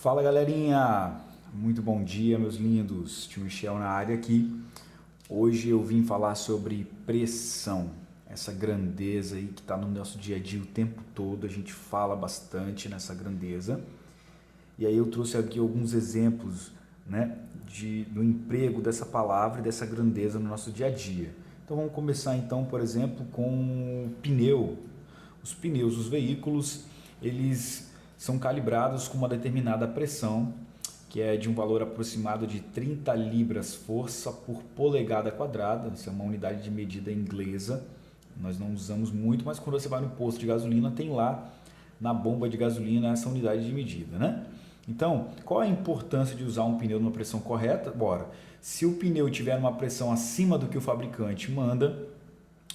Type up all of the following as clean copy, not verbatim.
Fala galerinha, muito bom dia meus lindos, tio Michel na área aqui. Hoje eu vim falar sobre pressão, essa grandeza aí que está no nosso dia a dia o tempo todo, a gente fala bastante nessa grandeza. E aí eu trouxe aqui alguns exemplos, né, do emprego dessa palavra e dessa grandeza no nosso dia a dia. Então vamos começar então, por exemplo, com o pneu. Os pneus dos veículos, eles são calibrados com uma determinada pressão, que é de um valor aproximado de 30 libras força por polegada quadrada. Isso é uma unidade de medida inglesa. Nós não usamos muito, mas quando você vai no posto de gasolina, tem lá na bomba de gasolina essa unidade de medida, né? Então, qual é a importância de usar um pneu numa pressão correta? Bora, se o pneu tiver uma pressão acima do que o fabricante manda,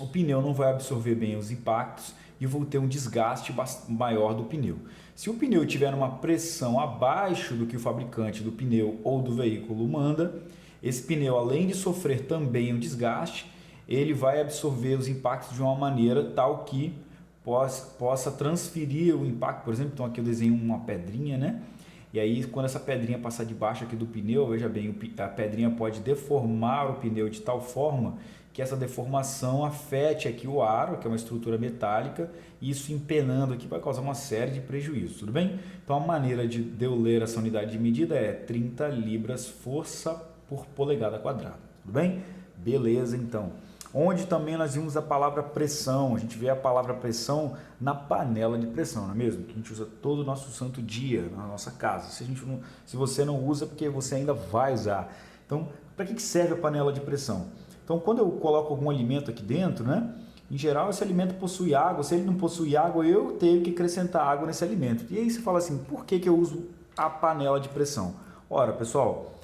o pneu não vai absorver bem os impactos e eu vou ter um desgaste maior do pneu. Se o pneu tiver uma pressão abaixo do que o fabricante do pneu ou do veículo manda, esse pneu, além de sofrer também um desgaste, ele vai absorver os impactos de uma maneira tal que possa transferir o impacto. Por exemplo, então aqui eu desenho uma pedrinha, né? E aí, quando essa pedrinha passar debaixo aqui do pneu, veja bem, a pedrinha pode deformar o pneu de tal forma que essa deformação afete aqui o aro, que é uma estrutura metálica, e isso empenando aqui vai causar uma série de prejuízos, tudo bem? Então, a maneira de eu ler essa unidade de medida é 30 libras força por polegada quadrada, tudo bem? Beleza, então. Onde também nós vimos a palavra pressão, a gente vê a palavra pressão na panela de pressão, não é mesmo? Que a gente usa todo o nosso santo dia na nossa casa. Se você não usa, porque você ainda vai usar. Então, para que serve a panela de pressão? Então, quando eu coloco algum alimento aqui dentro, né? Em geral, esse alimento possui água. Se ele não possui água, eu tenho que acrescentar água nesse alimento. E aí você fala assim, por que eu uso a panela de pressão? Ora, pessoal,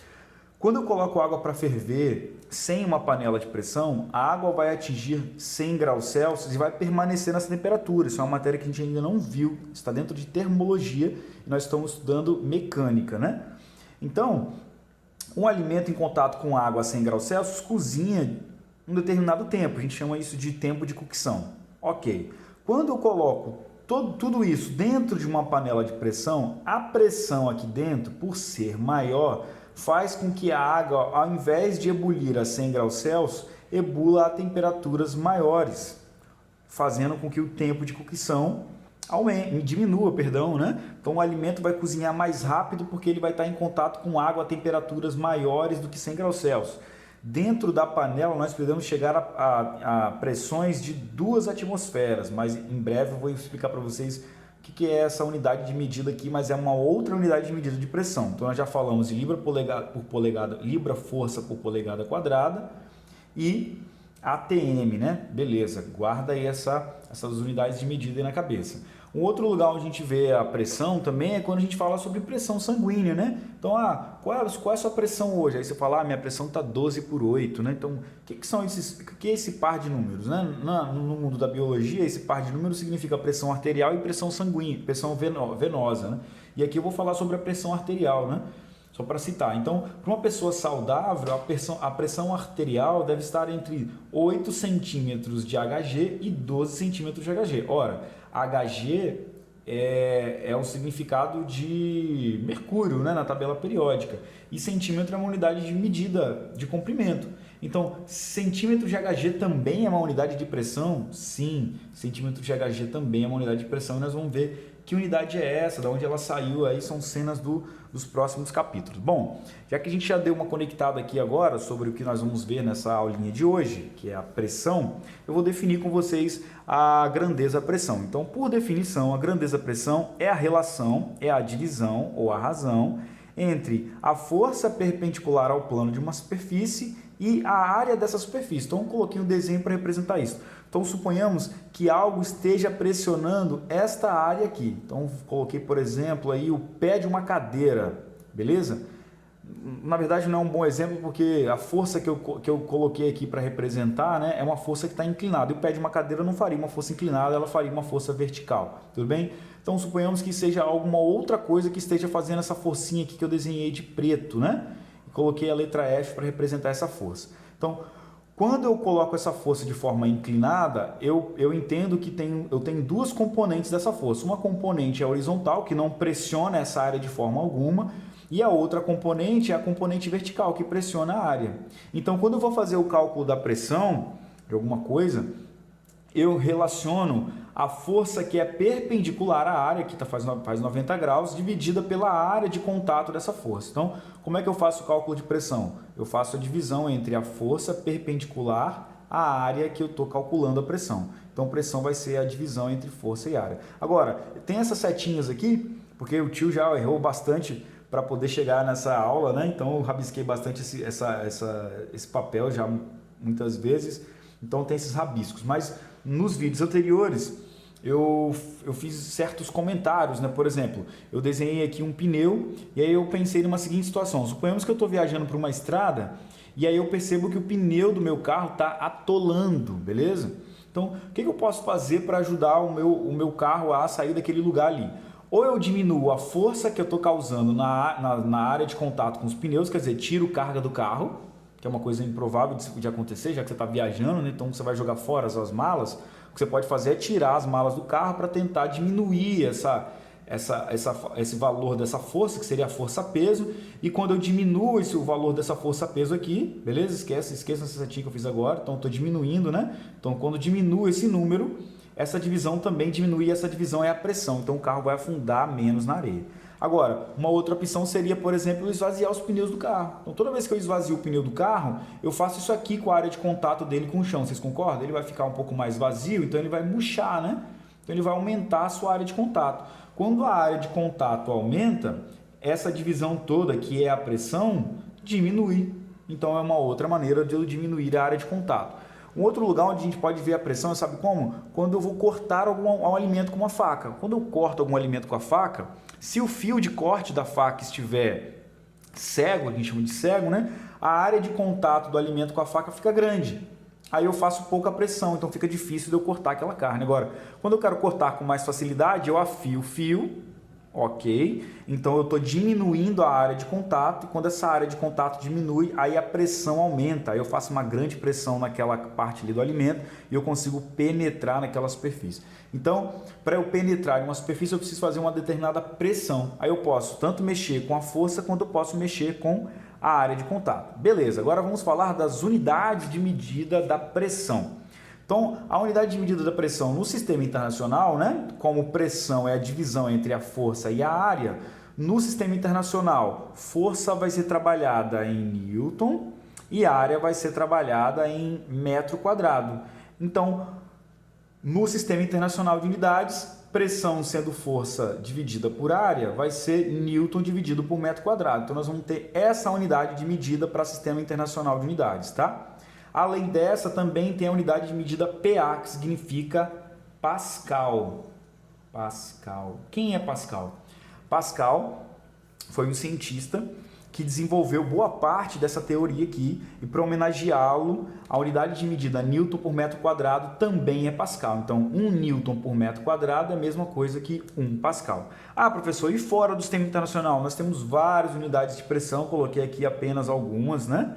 quando eu coloco água para ferver sem uma panela de pressão, a água vai atingir 100 graus Celsius e vai permanecer nessa temperatura. Isso é uma matéria que a gente ainda não viu, está dentro de termologia e nós estamos estudando mecânica, né? Então, um alimento em contato com água a 100 graus Celsius cozinha um determinado tempo, a gente chama isso de tempo de cocção. Ok, quando eu coloco tudo isso dentro de uma panela de pressão, a pressão aqui dentro, por ser maior, faz com que a água, ao invés de ebulir a 100 graus Celsius, ebula a temperaturas maiores, fazendo com que o tempo de cocção diminua, né? Então o alimento vai cozinhar mais rápido porque ele vai estar em contato com água a temperaturas maiores do que 100 graus Celsius. Dentro da panela nós podemos chegar a pressões de 2 atmosferas, mas em breve eu vou explicar para vocês o que é essa unidade de medida aqui, mas é uma outra unidade de medida de pressão. Então nós já falamos de libra força por polegada quadrada e ATM, né? Beleza, guarda aí essas unidades de medida aí na cabeça. Um outro lugar onde a gente vê a pressão também é quando a gente fala sobre pressão sanguínea, né? Então, qual é a sua pressão hoje? Aí você fala, minha pressão está 12/8, né? Então, o que é esse par de números, né? No mundo da biologia, esse par de números significa pressão arterial e pressão sanguínea, pressão venosa, né? E aqui eu vou falar sobre a pressão arterial, né? Só para citar. Então, para uma pessoa saudável, a pressão arterial deve estar entre 8 centímetros de Hg e 12 centímetros de Hg. Ora, Hg é o significado de mercúrio, né, na tabela periódica. E centímetro é uma unidade de medida de comprimento. Então, centímetro de Hg também é uma unidade de pressão? Sim, centímetro de Hg também é uma unidade de pressão. E nós vamos ver que unidade é essa, de onde ela saiu, aí são cenas dos próximos capítulos. Bom, já que a gente já deu uma conectada aqui agora sobre o que nós vamos ver nessa aulinha de hoje, que é a pressão, eu vou definir com vocês a grandeza-pressão. Então, por definição, a grandeza-pressão é a relação, é a divisão ou a razão entre a força perpendicular ao plano de uma superfície e a área dessa superfície. Então, eu coloquei um desenho para representar isso. Então, suponhamos que algo esteja pressionando esta área aqui. Então, coloquei, por exemplo, aí o pé de uma cadeira, beleza? Na verdade, não é um bom exemplo porque a força que eu coloquei aqui para representar, né, é uma força que está inclinada. E o pé de uma cadeira não faria uma força inclinada, ela faria uma força vertical, tudo bem? Então, suponhamos que seja alguma outra coisa que esteja fazendo essa forcinha aqui que eu desenhei de preto, né? E coloquei a letra F para representar essa força. Então, Quando eu coloco essa força de forma inclinada, eu entendo que eu tenho duas componentes dessa força. Uma componente é horizontal, que não pressiona essa área de forma alguma, e a outra componente é a componente vertical, que pressiona a área. Então, quando eu vou fazer o cálculo da pressão de alguma coisa, eu relaciono a força que é perpendicular à área, que faz 90 graus, dividida pela área de contato dessa força. Então, como é que eu faço o cálculo de pressão? Eu faço a divisão entre a força perpendicular à área que eu estou calculando a pressão. Então, pressão vai ser a divisão entre força e área. Agora, tem essas setinhas aqui, porque o tio já errou bastante para poder chegar nessa aula, né? Então, eu rabisquei bastante esse papel já muitas vezes. Então, tem esses rabiscos. Mas nos vídeos anteriores, eu fiz certos comentários, né? Por exemplo, eu desenhei aqui um pneu e aí eu pensei numa seguinte situação. Suponhamos que eu estou viajando por uma estrada e aí eu percebo que o pneu do meu carro está atolando, beleza? Então, o que eu posso fazer para ajudar o meu carro a sair daquele lugar ali? Ou eu diminuo a força que eu estou causando na área de contato com os pneus, quer dizer, tiro carga do carro, que é uma coisa improvável de acontecer, já que você está viajando, né? Então você vai jogar fora as suas malas. O que você pode fazer é tirar as malas do carro para tentar diminuir esse valor dessa força, que seria a força-peso. E quando eu diminuo o valor dessa força-peso aqui, beleza? Esqueça essa setinha que eu fiz agora. Então, estou diminuindo, né? Então, quando diminuo esse número, essa divisão também diminui. Essa divisão é a pressão. Então, o carro vai afundar menos na areia. Agora, uma outra opção seria, por exemplo, esvaziar os pneus do carro. Então, toda vez que eu esvazio o pneu do carro, eu faço isso aqui com a área de contato dele com o chão. Vocês concordam? Ele vai ficar um pouco mais vazio, então ele vai murchar, né? Então, ele vai aumentar a sua área de contato. Quando a área de contato aumenta, essa divisão toda, que é a pressão, diminui. Então, é uma outra maneira de eu diminuir a área de contato. Um outro lugar onde a gente pode ver a pressão, sabe como? Quando eu vou cortar algum alimento com uma faca. Quando eu corto algum alimento com a faca, se o fio de corte da faca estiver cego, a gente chama de cego, né? A área de contato do alimento com a faca fica grande. Aí eu faço pouca pressão, então fica difícil de eu cortar aquela carne. Agora, quando eu quero cortar com mais facilidade, eu afio o fio, ok? Então eu estou diminuindo a área de contato, e quando essa área de contato diminui, aí a pressão aumenta. Aí eu faço uma grande pressão naquela parte ali do alimento e eu consigo penetrar naquela superfície. Então, para eu penetrar em uma superfície, eu preciso fazer uma determinada pressão. Aí eu posso tanto mexer com a força, quanto eu posso mexer com a área de contato. Beleza, agora vamos falar das unidades de medida da pressão. Então, a unidade de medida da pressão no sistema internacional, né, como pressão é a divisão entre a força e a área, no sistema internacional, força vai ser trabalhada em Newton e área vai ser trabalhada em metro quadrado. Então, no sistema internacional de unidades, pressão sendo força dividida por área vai ser Newton dividido por metro quadrado. Então, nós vamos ter essa unidade de medida para o sistema internacional de unidades, tá? Além dessa, também tem a unidade de medida PA, que significa Pascal. Pascal. Quem é Pascal? Pascal foi um cientista que desenvolveu boa parte dessa teoria aqui, e para homenageá-lo, a unidade de medida Newton por metro quadrado também é Pascal. Então, 1 Newton por metro quadrado é a mesma coisa que 1 Pascal. Ah, professor, e fora do sistema internacional? Nós temos várias unidades de pressão, coloquei aqui apenas algumas, né?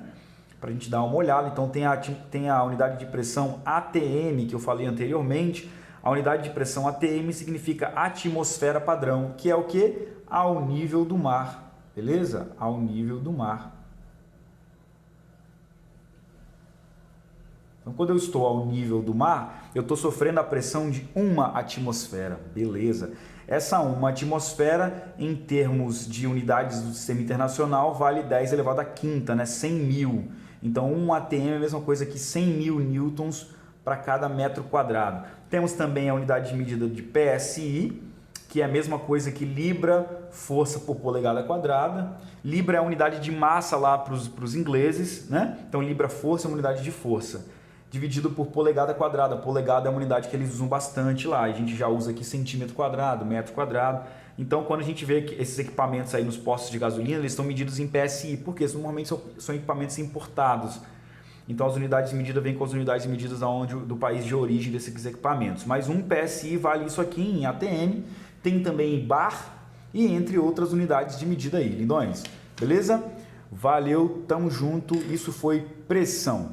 Para a gente dar uma olhada. Então, tem a unidade de pressão ATM, que eu falei anteriormente. A unidade de pressão ATM significa atmosfera padrão, que é o que? Ao nível do mar. Beleza? Ao nível do mar. Então, quando eu estou ao nível do mar, eu estou sofrendo a pressão de 1 atmosfera. Beleza. Essa 1 atmosfera, em termos de unidades do sistema internacional, vale 10 elevado à quinta, né? 100 mil. Então, 1 ATM é a mesma coisa que 100 mil newtons para cada metro quadrado. Temos também a unidade de medida de PSI, que é a mesma coisa que libra, força por polegada quadrada. Libra é a unidade de massa lá para os ingleses, né? Então, libra força é uma unidade de força, dividido por polegada quadrada. Polegada é uma unidade que eles usam bastante lá. A gente já usa aqui centímetro quadrado, metro quadrado. Então, quando a gente vê que esses equipamentos aí nos postos de gasolina, eles estão medidos em PSI, porque normalmente são equipamentos importados. Então, as unidades de medida vêm com as unidades de medidas do país de origem desses equipamentos. Mas 1 PSI vale isso aqui em ATM, tem também em bar e entre outras unidades de medida aí, lindões. Beleza? Valeu, tamo junto. Isso foi pressão.